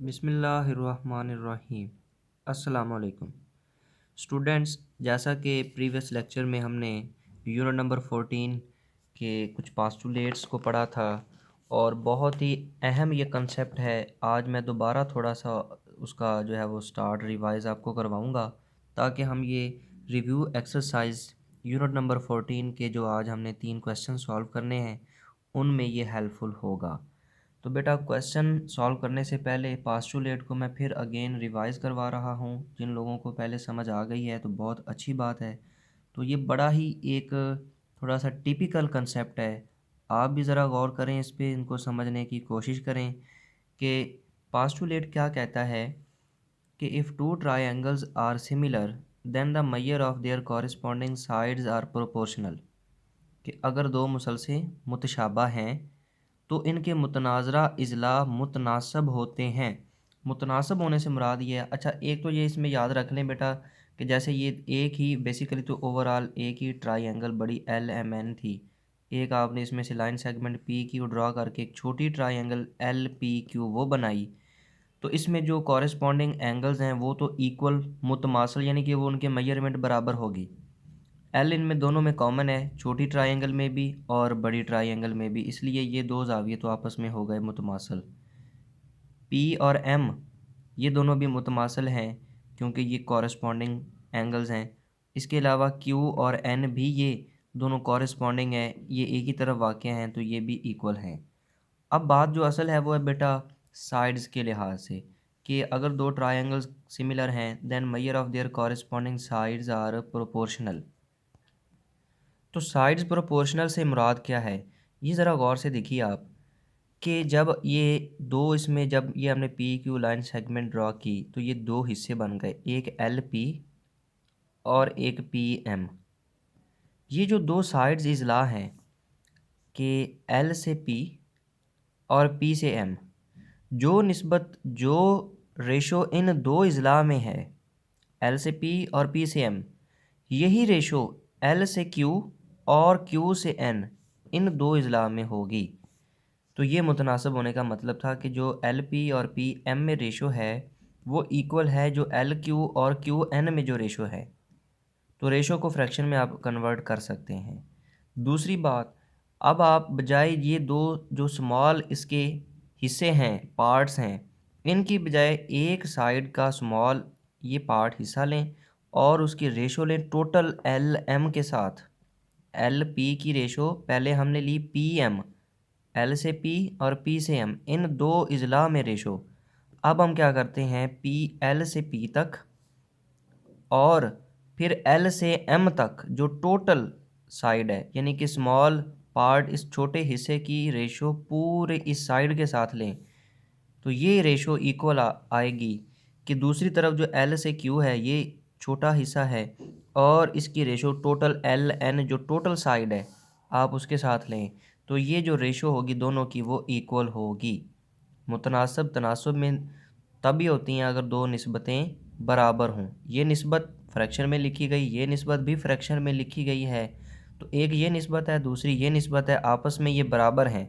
बिस्मिल्लाहिर्रहमानिर्रहीम। अस्सलामुअलैकुम स्टूडेंट्स, जैसा कि प्रीवियस लेक्चर में हमने यूनिट नंबर 14 के कुछ पास्टुलेट्स को पढ़ा था और बहुत ही अहम ये कंसेप्ट है। आज मैं दोबारा थोड़ा सा उसका जो है वो स्टार्ट रिवाइज़ आपको करवाऊंगा ताकि हम ये रिव्यू एक्सरसाइज यूनिट नंबर 14 के जो आज हमने 3 क्वेश्चन सॉल्व करने हैं उनमें ये हेल्पफुल होगा। तो बेटा, क्वेश्चन सॉल्व करने से पहले पास्टुलेट को मैं फिर अगेन रिवाइज़ करवा रहा हूँ। जिन लोगों को पहले समझ आ गई है तो बहुत अच्छी बात है। तो ये बड़ा ही एक थोड़ा सा टिपिकल कंसेप्ट है। आप भी ज़रा गौर करें इस पे, इनको समझने की कोशिश करें कि पास्टुलेट क्या कहता है कि if two triangles are similar then the measure of their corresponding sides are proportional. कि अगर दो मुसलसे मुतशाबा हैं तो इनके मुतनाज़रा इज़ला मुतनासब होते हैं। मुतनासब होने से मुराद ये है, अच्छा एक तो ये इसमें याद रख लें बेटा कि जैसे ये एक ही बेसिकली तो ओवरऑल एक ही ट्रायंगल बड़ी एल एम एन थी। एक आपने इसमें से line segment P Q draw करके एक छोटी ट्रायंगल एल पी क्यू वो बनाई। तो इसमें जो कॉरेस्पॉन्डिंग एंगल्स हैं वो तो इक्वल मुतमासल यानी कि वो उनके मेजरमेंट बराबर होगी। एल इनमें दोनों में कॉमन है, छोटी ट्रायंगल में भी और बड़ी ट्रायंगल में भी, इसलिए ये दो ज़ाविये तो आपस में हो गए मुतमासल। पी और एम ये दोनों भी मुतमासल हैं क्योंकि ये कॉरस्पॉन्डिंग एंगल्स हैं। इसके अलावा क्यू और एन भी ये दोनों कॉरस्पॉन्डिंग है, ये एक ही तरफ वाक़ हैं तो ये भी इक्वल हैं। अब बात जो असल है वो है बेटा साइड्स के लिहाज से कि अगर दो ट्रायंगल्स सिमिलर हैं then measure of their corresponding sides are proportional. तो साइड्स प्रोपोर्शनल से मुराद क्या है, ये ज़रा गौर से देखिए आप कि जब ये दो इसमें जब ये हमने P Q line segment draw की तो ये दो हिस्से बन गए, एक एल पी और एक पी एम। ये जो दो साइड्स इज़ला हैं कि एल से पी और पी से एम, जो निस्बत जो रेशो इन दो इज़ला में है एल से पी और पी से एम, यही रेशो एल से क्यू और क्यू से एन इन दो इज़ला में होगी। तो ये मुतनासिब होने का मतलब था कि जो एल पी और पी एम में रेशो है वो इक्वल है जो एल क्यू और क्यू एन में जो रेशो है। तो रेशो को फ्रैक्शन में आप कन्वर्ट कर सकते हैं। दूसरी बात, अब आप बजाय ये दो जो स्मॉल इसके हिस्से हैं पार्ट्स हैं, इनकी बजाय एक साइड का स्मॉल ये पार्ट हिस्सा लें और उसकी रेशो लें टोटल एल एम के साथ। एल पी की रेशो पहले हमने ली पी एम, एल से पी और पी से एम इन दो इजला में रेशो। अब हम क्या करते हैं, पी एल से पी तक और फिर एल से एम तक जो टोटल साइड है यानी कि स्मॉल पार्ट इस छोटे हिस्से की रेशो पूरे इस साइड के साथ लें तो ये रेशो इक्वल आएगी कि दूसरी तरफ जो एल से क्यू है ये छोटा हिस्सा है और इसकी रेशो टोटल एल एन जो टोटल साइड है आप उसके साथ लें तो ये जो रेशो होगी दोनों की वो इक्वल होगी। मुतनासब तनासब में तभी होती हैं अगर दो निस्बतें बराबर हों। ये निस्बत फ्रैक्शन में लिखी गई, ये निस्बत भी फ्रैक्शन में लिखी गई है, तो एक ये निस्बत है दूसरी ये निस्बत है, आपस में ये बराबर हैं,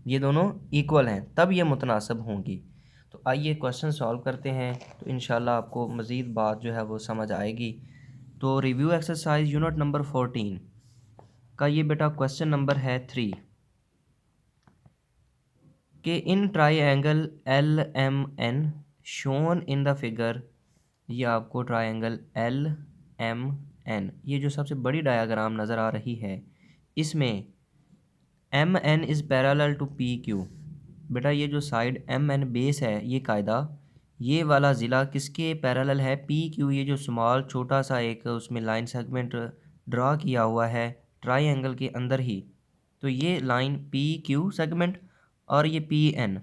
ये दोनों इक्वल हैं, तब ये मुतनासब होंगी। तो आइए क्वेश्चन सॉल्व करते हैं तो इंशाल्लाह आपको मज़ीद बात जो है वो समझ आएगी। तो रिव्यू एक्सरसाइज यूनिट नंबर 14 का ये बेटा क्वेश्चन नंबर है 3 कि in triangle L M N shown in the figure, ये आपको ट्राइएंगल एल एम एन ये जो सबसे बड़ी डायग्राम नज़र आ रही है इसमें M N is parallel to P Q. बेटा ये जो साइड एम एन बेस है ये कायदा ये वाला ज़िला किसके पैरेलल है, पी क्यू। ये जो स्मॉल छोटा सा एक उसमें लाइन सेगमेंट ड्रा किया हुआ है ट्राइएंगल के अंदर ही, तो ये लाइन पी क्यू सेगमेंट और ये पी एन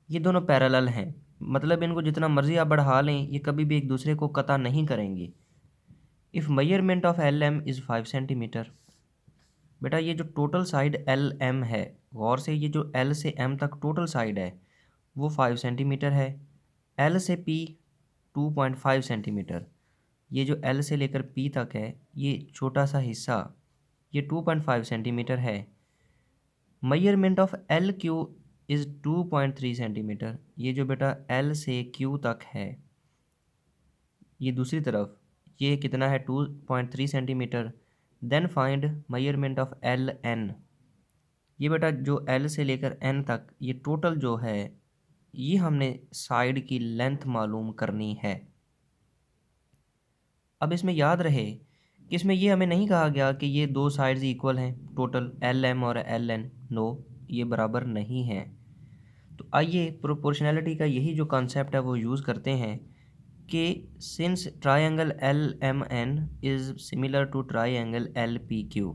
ये दोनों पैरेलल हैं। मतलब इनको जितना मर्ज़ी आप बढ़ा लें ये कभी भी एक दूसरे को कता नहीं करेंगे। If measurement of L M is 5 centimetre, बेटा ये जो टोटल साइड एल एम है, गौर से ये जो एल से एम तक टोटल साइड है वो 5 सेंटीमीटर है। एल से पी 2.5 सेंटीमीटर, ये जो एल से लेकर पी तक है ये छोटा सा हिस्सा ये 2.5 सेंटीमीटर है। Measurement of L Q is 2.3 centimetre. ये जो बेटा एल से क्यू तक है, ये दूसरी तरफ ये कितना है 2.3 centimetre. Then find measurement of L N. ये बेटा जो एल से लेकर एन तक ये टोटल जो है, ये हमने साइड की लेंथ मालूम करनी है। अब इसमें याद रहे कि इसमें ये हमें नहीं कहा गया कि ये दो साइड्स इक्वल हैं टोटल एल एम और एल एन। नो, ये बराबर नहीं है। तो आइए प्रोपोर्शनैलिटी का यही जो कॉन्सेप्ट है वो यूज़ करते हैं कि since triangle L M N is similar to triangle L P Q,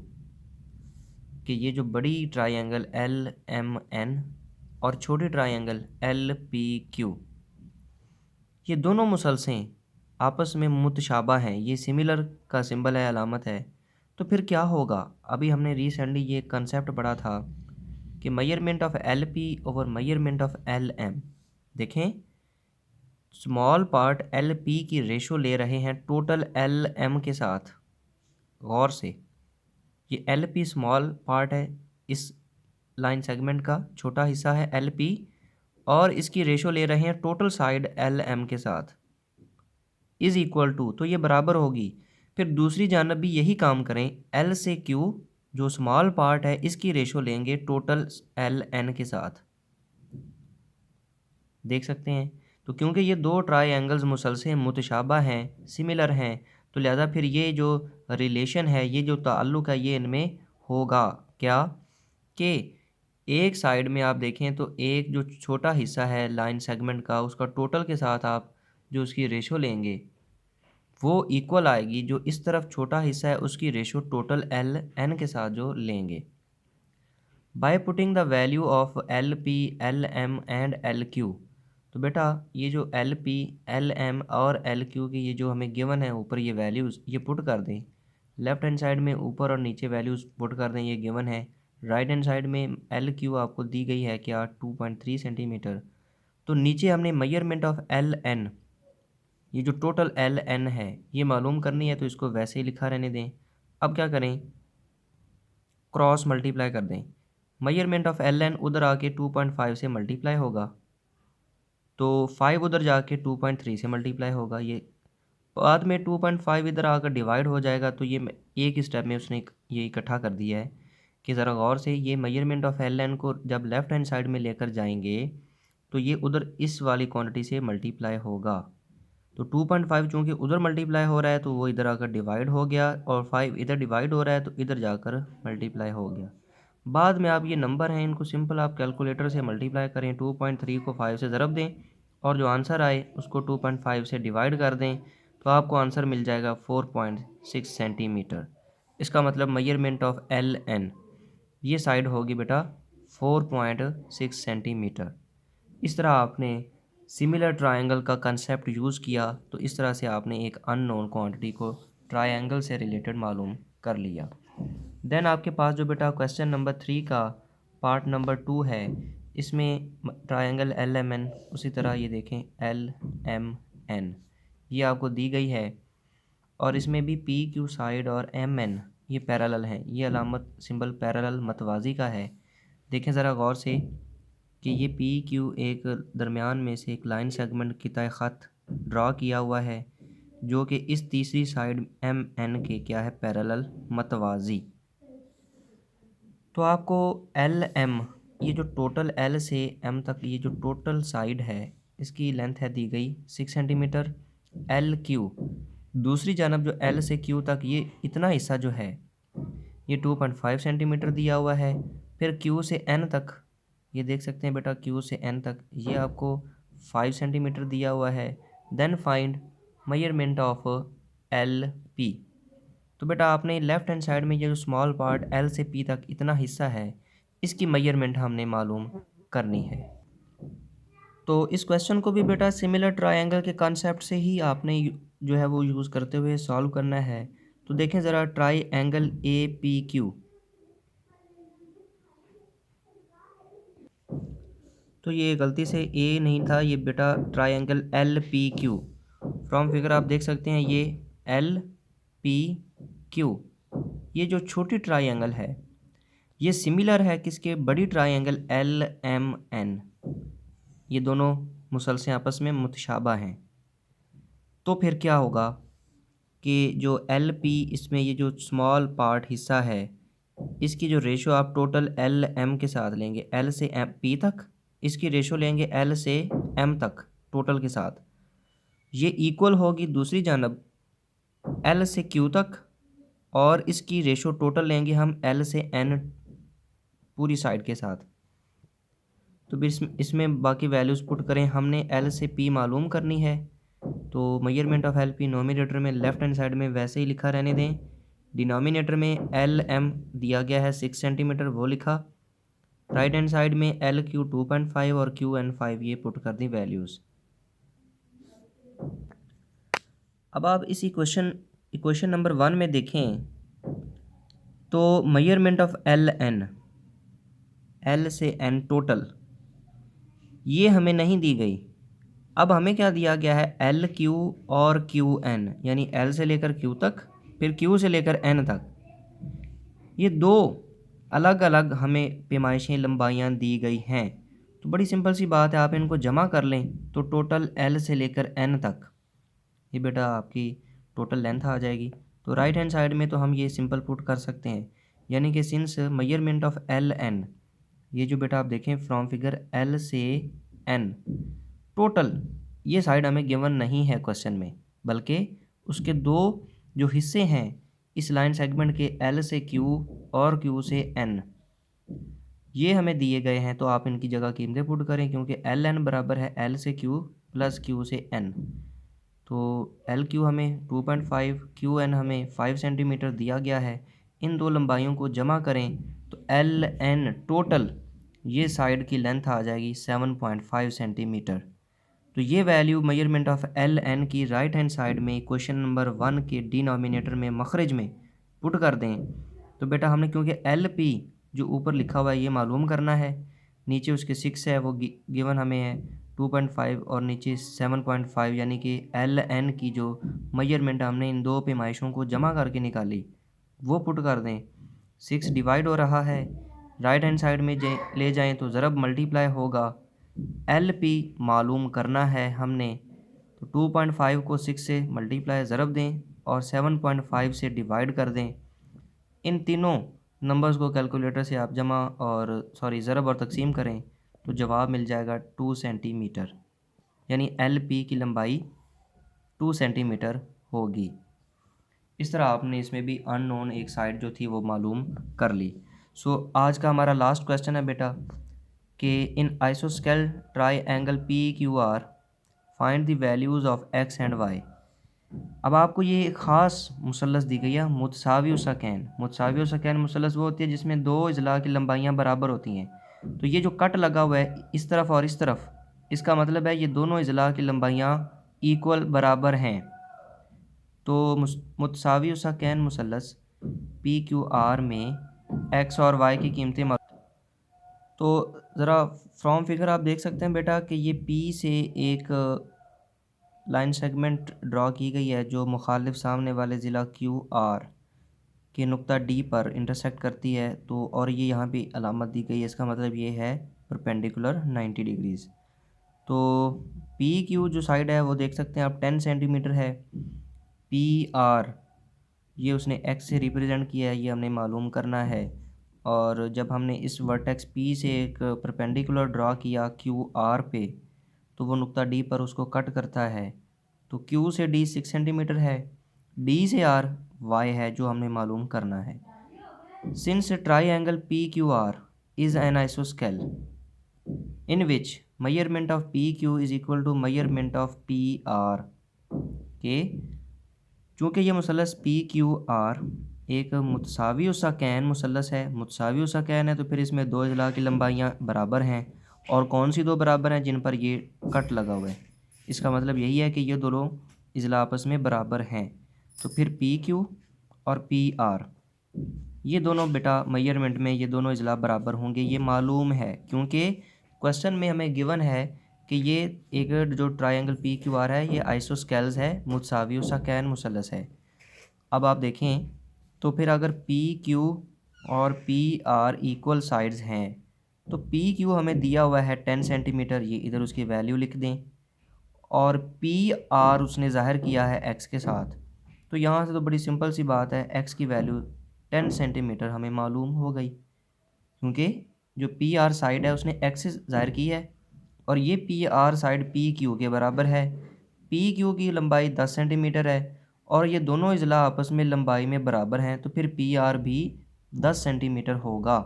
कि ये जो बड़ी ट्रायंगल एल एम एन और छोटी ट्रायंगल एल पी क्यू, ये दोनों मुसलसें आपस में मुतशाबा हैं, ये सिमिलर का सिंबल है, अलामत है। तो फिर क्या होगा? अभी हमने रिसेंटली ये कंसेप्ट पढ़ा था कि measurement of L P over measurement of L M. देखें, स्मॉल पार्ट एल पी की रेशो ले रहे हैं टोटल एल एम के साथ। गौर से, ये एल पी स्मॉल पार्ट है, इस लाइन सेगमेंट का छोटा हिस्सा है एल पी, और इसकी रेशो ले रहे हैं टोटल साइड एल एम के साथ, इज़ इक्वल टू, तो ये बराबर होगी। फिर दूसरी जानब भी यही काम करें, एल से क्यू जो स्मॉल पार्ट है इसकी रेशो लेंगे टोटल एल एन के साथ। देख सकते हैं, तो क्योंकि ये दो ट्रायंगल्स मुसलसल मुतशाबा हैं, सिमिलर हैं, तो लिहाजा फिर ये जो रिलेशन है, ये जो ताल्लुक़ है, ये इनमें होगा क्या कि एक साइड में आप देखें तो एक जो छोटा हिस्सा है लाइन सेगमेंट का, उसका टोटल के साथ आप जो उसकी रेशो लेंगे वो इक्वल आएगी जो इस तरफ छोटा हिस्सा है उसकी रेशो टोटल एल एन के साथ जो लेंगे। By putting the value of L P L M and L Q, तो बेटा ये जो एल पी एल एम और एल क्यू की ये जो हमें गिवन है ऊपर ये वैल्यूज़, ये पुट कर दें। लेफ़्ट हैंड साइड में ऊपर और नीचे वैल्यूज़ पुट कर दें, ये गिवन है। राइट हैंड साइड में एल क्यू आपको दी गई है क्या 2.3 सेंटीमीटर। तो नीचे हमने मेजरमेंट ऑफ एल एन, ये जो टोटल एल एन है ये मालूम करनी है, तो इसको वैसे ही लिखा रहने दें। अब क्या करें, क्रॉस मल्टीप्लाई कर दें। मेजरमेंट ऑफ एल एन उधर आके 2.5 से मल्टीप्लाई होगा, तो 5 उधर जाके 2.3 से मल्टीप्लाई होगा। ये बाद में 2.5 इधर आकर डिवाइड हो जाएगा, तो ये एक ही स्टेप में उसने ये इकट्ठा कर दिया है कि ज़रा गौर से, ये मेजरमेंट ऑफ एल एन को जब लेफ़्ट हैंड साइड में लेकर जाएंगे तो ये उधर इस वाली क्वांटिटी से मल्टीप्लाई होगा। तो 2.5 चूँकि उधर मल्टीप्लाई हो रहा है तो वो इधर आकर डिवाइड हो गया, और 5 इधर डिवाइड हो रहा है तो इधर जाकर मल्टीप्लाई हो गया। बाद में आप ये नंबर हैं इनको सिंपल आप कैलकुलेटर से मल्टीप्लाई करें, 2.3 को 5 से ज़रब दें और जो आंसर आए उसको 2.5 से डिवाइड कर दें, तो आपको आंसर मिल जाएगा 4.6 सेंटीमीटर। इसका मतलब मेजरमेंट ऑफ एल एन, ये साइड होगी बेटा 4.6 सेंटीमीटर। इस तरह आपने सिमिलर ट्रायंगल का कंसेप्ट यूज़ किया, तो इस तरह से आपने एक अननोन क्वांटिटी को ट्रायंगल से रिलेटेड मालूम कर लिया। देन आपके पास जो बेटा क्वेश्चन नंबर 3 का पार्ट नंबर 2 है, इसमें ट्रायंगल एल एम एन, उसी तरह ये देखें एल एम एन ये आपको दी गई है, और इसमें भी पी क्यू साइड और एम एन ये पैरेलल हैं। ये अलामत सिंबल पैरेलल मतवाज़ी का है। देखें ज़रा गौर से कि ये पी क्यू एक दरमियान में से एक लाइन सेगमेंट की तय ख़त ड्रा किया हुआ है जो कि इस तीसरी साइड एम एन के क्या है, पैरेलल मतवाज़ी। तो आपको एल एम, ये जो टोटल एल से एम तक ये जो टोटल साइड है इसकी लेंथ है दी गई 6 सेंटीमीटर। एल क्यू दूसरी जानब जो एल से क्यू तक ये इतना हिस्सा जो है ये 2.5 सेंटीमीटर दिया हुआ है। फिर क्यू से एन तक ये देख सकते हैं बेटा, क्यू से एन तक ये आपको 5 सेंटीमीटर दिया हुआ है। Then find measurement of L P, तो बेटा आपने लेफ़्ट हैंड साइड में ये जो स्मॉल पार्ट एल से पी तक इतना हिस्सा है इसकी मेजरमेंट हमने मालूम करनी है। तो इस क्वेश्चन को भी बेटा सिमिलर ट्रायंगल के कॉन्सेप्ट से ही आपने जो है वो यूज़ करते हुए सॉल्व करना है। तो देखें ज़रा try angle A P Q, तो ये गलती से ए नहीं था, ये बेटा triangle L P Q. From figure आप देख सकते हैं ये एल पी क्यू, ये जो छोटी ट्रायंगल है ये सिमिलर है किसके, बड़ी ट्राइंगल एल एम एन, ये दोनों मुसलसें आपस में मुतशाबा हैं। तो फिर क्या होगा कि जो एल पी, इसमें ये जो स्मॉल पार्ट हिस्सा है, इसकी जो रेशो आप टोटल एल एम के साथ लेंगे, एल से एम पी तक, इसकी रेशो लेंगे एल से एम तक टोटल के साथ, ये इक्वल होगी दूसरी जानब एल से क्यू तक, और इसकी रेशो टोटल लेंगे हम एल से एन पूरी साइड के साथ। तो फिर इसमें बाकी वैल्यूज़ पुट करें, हमने एल से पी मालूम करनी है, तो measurement of L P nominator में लेफ़्ट हैंड साइड में वैसे ही लिखा रहने दें, डिनोमिनेटर में एल एम दिया गया है 6 सेंटीमीटर वो लिखा, राइट हैंड साइड में एल क्यू 2.5 और क्यू एन 5 ये पुट कर दी वैल्यूज़। अब आप इस इक्वेशन नंबर 1 में देखें तो measurement of L N, L से एन टोटल, ये हमें नहीं दी गई। अब हमें क्या दिया गया है, एल क्यू और क्यू एन, यानी एल से लेकर क्यू तक, फिर क्यू से लेकर एन तक। ये दो अलग अलग हमें पैमाइशें लंबाइयाँ दी गई हैं। तो बड़ी सिंपल सी बात है, आप इनको जमा कर लें तो टोटल एल से लेकर एन तक ये बेटा आपकी टोटल लेंथ आ जाएगी। तो राइट हैंड साइड में तो हम ये सिंपल पुट कर सकते हैं, यानी कि since measurement of L N, ये जो बेटा आप देखें फ्रॉम फिगर एल से एन टोटल, ये साइड हमें गिवन नहीं है क्वेश्चन में, बल्कि उसके दो जो हिस्से हैं इस लाइन सेगमेंट के एल से क्यू और क्यू से एन, ये हमें दिए गए हैं। तो आप इनकी जगह कीमतें पुट करें, क्योंकि एल एन बराबर है एल से क्यू प्लस क्यू से एन। तो एल क्यू हमें 2.5, क्यू एन हमें 5 सेंटीमीटर दिया गया है। इन दो लंबाइयों को जमा करें तो एल एन टोटल ये साइड की लेंथ आ जाएगी 7.5 सेंटीमीटर। तो ये value measurement of L N की राइट हैंड साइड में क्वेश्चन नंबर 1 के डिनोमिनेटर में मखरज में पुट कर दें। तो बेटा हमने क्योंकि एल पी जो ऊपर लिखा हुआ है ये मालूम करना है, नीचे उसके 6 है वो गिवन हमें है 2.5 और नीचे 7.5, यानी कि एल एन की जो मेजरमेंट हमने इन दो पैमाइशों को जमा करके निकाली वो पुट कर दें। 6 डिवाइड हो रहा है, राइट हैंड साइड में ले जाएं तो ज़रब मल्टीप्लाई होगा, एल पी मालूम करना है हमने, तो 2.5 को 6 से मल्टीप्लाई ज़रब दें और 7.5 से डिवाइड कर दें। इन तीनों नंबर्स को कैलकुलेटर से आप ज़रब और तकसीम करें तो जवाब मिल जाएगा 2 सेंटीमीटर, यानी एल पी की लंबाई 2 सेंटीमीटर होगी। इस तरह आपने इसमें भी अननोन एक साइड जो थी वो मालूम कर ली। सो आज का हमारा लास्ट क्वेश्चन है बेटा कि इन आइसोस्केल triangle P Q R find the values of x and y. अब आपको ये एक ख़ास मुसल्लस दी गई है, मुतसावी सकैन। मुतसावी सकैन मुसल्लस वो होती है जिसमें दो अजला की लंबाइयाँ बराबर होती हैं। तो ये जो कट लगा हुआ है इस तरफ और इस तरफ, इसका मतलब है ये दोनों अजला की लंबाइयाँ इक्वल बराबर हैं। तो मुतसावी सकैन मुसल्लस पी क्यू आर में एक्स और वाई की कीमतें, तो ज़रा फ्रॉम फिगर आप देख सकते हैं बेटा कि ये पी से एक लाइन सेगमेंट ड्रॉ की गई है जो मुखालिफ सामने वाले ज़िला क्यू आर के नुक्ता डी पर इंटरसेक्ट करती है। तो और ये यहाँ पे अलामत दी गई है, इसका मतलब ये है परपेंडिकुलर 90 डिग्रीज़। तो पी क्यू जो साइड है वो देख सकते हैं आप 10 सेंटीमीटर है, पी आर ये उसने एक्स से रिप्रेजेंट किया है, ये हमने मालूम करना है। और जब हमने इस वर्टेक्स पी से एक परपेंडिकुलर ड्रॉ किया क्यू आर पे, तो वो नुक्ता डी पर उसको कट करता है। तो क्यू से डी 6 सेंटीमीटर है, डी से आर वाई है जो हमने मालूम करना है। Since triangle P Q R is an आइसोस्केल in which measurement of P Q is equal to measurement of P R के, चूँकि ये मुसल्लस पी क्यू आर एक मुतसावी सकैन मुसल्लस है, मुतसावी सकैन है तो फिर इसमें दो अजला की लंबाइयाँ बराबर हैं। और कौन सी दो बराबर हैं, जिन पर ये कट लगा हुआ है। इसका मतलब यही है कि ये दोनों अजला आपस में बराबर हैं। तो फिर पी क्यू और पी आर ये दोनों बेटा मेजरमेंट में ये दोनों अजला बराबर होंगे, ये मालूम है, क्योंकि क्वेश्चन में हमें गिवन है कि ये एक जो ट्रायंगल पी क्यू आर है ये आइसोस्केल्स है, मुतसावी सकैन मुसल्लस है। अब आप देखें तो फिर अगर पी क्यू और पी आर इक्वल साइड्स हैं, तो पी क्यू हमें दिया हुआ है 10 सेंटीमीटर, ये इधर उसकी वैल्यू लिख दें, और पी आर उसने ज़ाहिर किया है एक्स के साथ। तो यहाँ से तो बड़ी सिंपल सी बात है, एक्स की वैल्यू 10 सेंटीमीटर हमें मालूम हो गई, क्योंकि जो पी आर साइड है उसने एक्स से ज़ाहिर की है, और ये P R side P Q के बराबर है। पी क्यू की लंबाई 10 सेंटीमीटर है और ये दोनों अजला आपस में लंबाई में बराबर हैं, तो फिर पी आर भी 10 सेंटीमीटर होगा।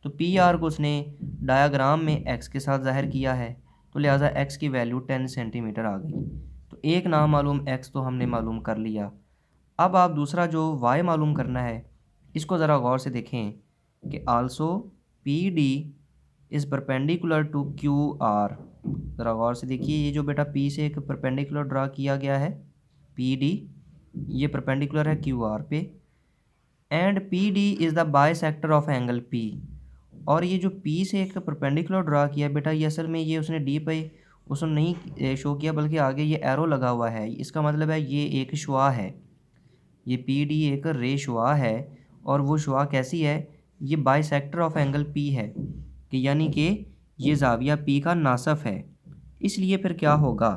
तो पी आर को उसने डायाग्राम में एक्स के साथ ज़ाहिर किया है, तो लिहाजा एक्स की वैल्यू 10 सेंटीमीटर आ गई। तो एक नामालूम एक्स तो हमने मालूम कर लिया। अब आप दूसरा जो वाई मालूम करना है, इसको ज़रा गौर से देखें कि also P D is perpendicular to Q R. ज़रा गौर से देखिए, ये जो बेटा पी से एक परपेंडिकुलर ड्रा किया गया है, पी डी, ये परपेंडिकुलर है क्यू आर पे, and P D is the bisector of angle P. और ये जो पी से एक परपेंडिकुलर ड्रा किया बेटा, ये असल में ये उसने डी पे उसने नहीं शो किया, बल्कि आगे ये एरो लगा हुआ है, इसका मतलब है ये एक शुआ है, ये पी डी एक रे शुआ है। और वो शुआ कैसी है, ये बाइसेक्टर ऑफ एंगल पी है, कि यानी कि ये ज़ाविया पी का नासफ है। इसलिए फिर क्या होगा,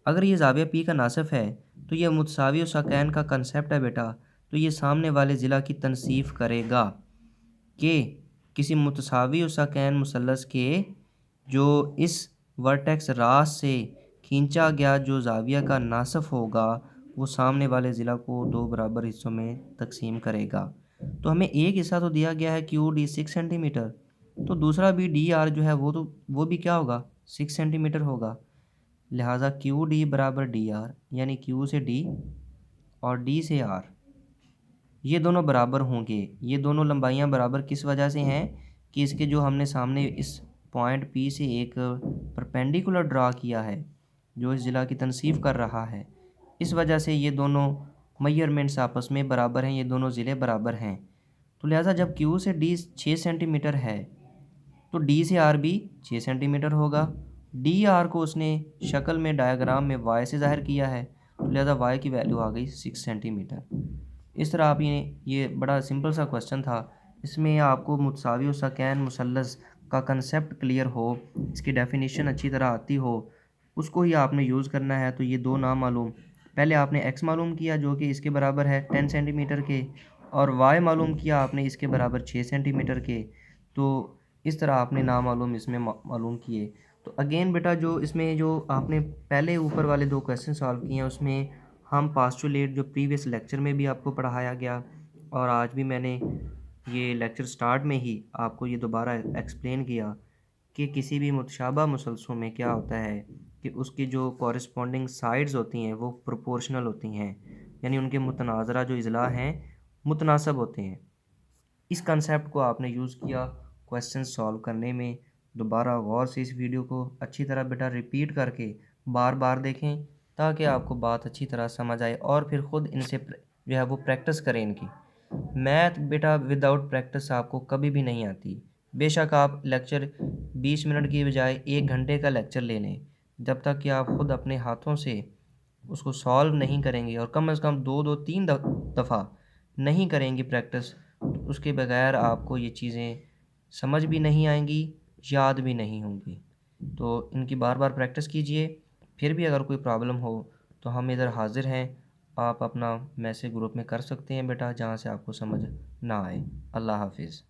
अगर ये ज़ाविया पी का नासफ है तो ये मुतसावी सकैन का कंसेप्ट है बेटा, तो ये सामने वाले ज़िला की तनसीफ करेगा कि किसी मुतसावी सकैन मुसल्लस के जो इस वर्टेक्स रास से खींचा गया जो ज़ाविया का नासफ होगा, वो सामने वाले ज़िला को दो बराबर हिस्सों में तकसीम करेगा। तो हमें एक हिस्सा तो दिया गया है क्यू डी 6 सेंटीमीटर, तो दूसरा भी डी आर जो है वो भी क्या होगा, 6 सेंटीमीटर होगा। लिहाजा क्यू डी बराबर डी आर, यानी क्यू से डी और डी से आर, ये दोनों बराबर होंगे। ये दोनों लंबाइयाँ बराबर किस वजह से हैं कि इसके जो हमने सामने इस पॉइंट पी से एक परपेंडिकुलर ड्रा किया है जो इस ज़िला की तनसीफ कर रहा है, इस वजह से ये दोनों मेजरमेंट्स आपस में बराबर हैं, ये दोनों ज़िले बराबर हैं। तो लिहाजा जब क्यू से डी 6 सेंटीमीटर है तो डी से आर भी 6 सेंटीमीटर होगा। डी आर को उसने शक्ल में डायग्राम में वाई से ज़ाहिर किया है, तो लिहाजा वाई की वैल्यू आ गई 6 सेंटीमीटर। इस तरह आप ये बड़ा सिंपल सा क्वेश्चन था, इसमें आपको मुतसावी सकैन मुसल्लस का कंसेप्ट क्लियर हो, इसकी डेफिनेशन अच्छी तरह आती हो, उसको ही आपने यूज़ करना है। तो ये दो नाम मालूम, पहले आपने एक्स मालूम किया जो कि इसके बराबर है 10 सेंटीमीटर के, और वाई मालूम किया आपने इसके बराबर 6 सेंटीमीटर के। तो इस तरह आपने नाम मालूम इसमें मालूम किए। तो अगेन बेटा जो इसमें जो आपने पहले ऊपर वाले दो क्वेश्चन सॉल्व किए हैं, उसमें हम पास्टुलेट जो प्रीवियस लेक्चर में भी आपको पढ़ाया गया और आज भी मैंने ये लेक्चर स्टार्ट में ही आपको ये दोबारा एक्सप्लेन किया कि किसी भी मुतशाबा मुसलसलों में क्या होता है कि उसकी जो कॉरस्पॉन्डिंग साइड्स होती हैं वो प्रोपोर्शनल होती हैं, यानी उनके मुतनाज़रा जो इजला हैं मुतनासब होते हैं। इस कंसेप्ट को आपने यूज़ किया क्वेश्चन सॉल्व करने में। दोबारा गौर से इस वीडियो को अच्छी तरह बेटा रिपीट करके बार बार देखें ताकि आपको बात अच्छी तरह समझ आए और फिर ख़ुद इनसे जो है वो प्रैक्टिस करें इनकी। मैथ बेटा विदाउट प्रैक्टिस आपको कभी भी नहीं आती। बेशक आप लेक्चर 20 मिनट की बजाय 1 घंटे का लेक्चर ले लें, जब तक कि आप ख़ुद अपने हाथों से उसको सॉल्व नहीं करेंगे और कम से कम 2-3 दफ़ा नहीं करेंगे प्रैक्टिस, तो उसके बगैर आपको ये चीज़ें समझ भी नहीं आएंगी, याद भी नहीं होंगी। तो इनकी बार बार प्रैक्टिस कीजिए। फिर भी अगर कोई प्रॉब्लम हो तो हम इधर हाज़िर हैं, आप अपना मैसेज ग्रुप में कर सकते हैं बेटा, जहाँ से आपको समझ ना आए। अल्लाह हाफिज़।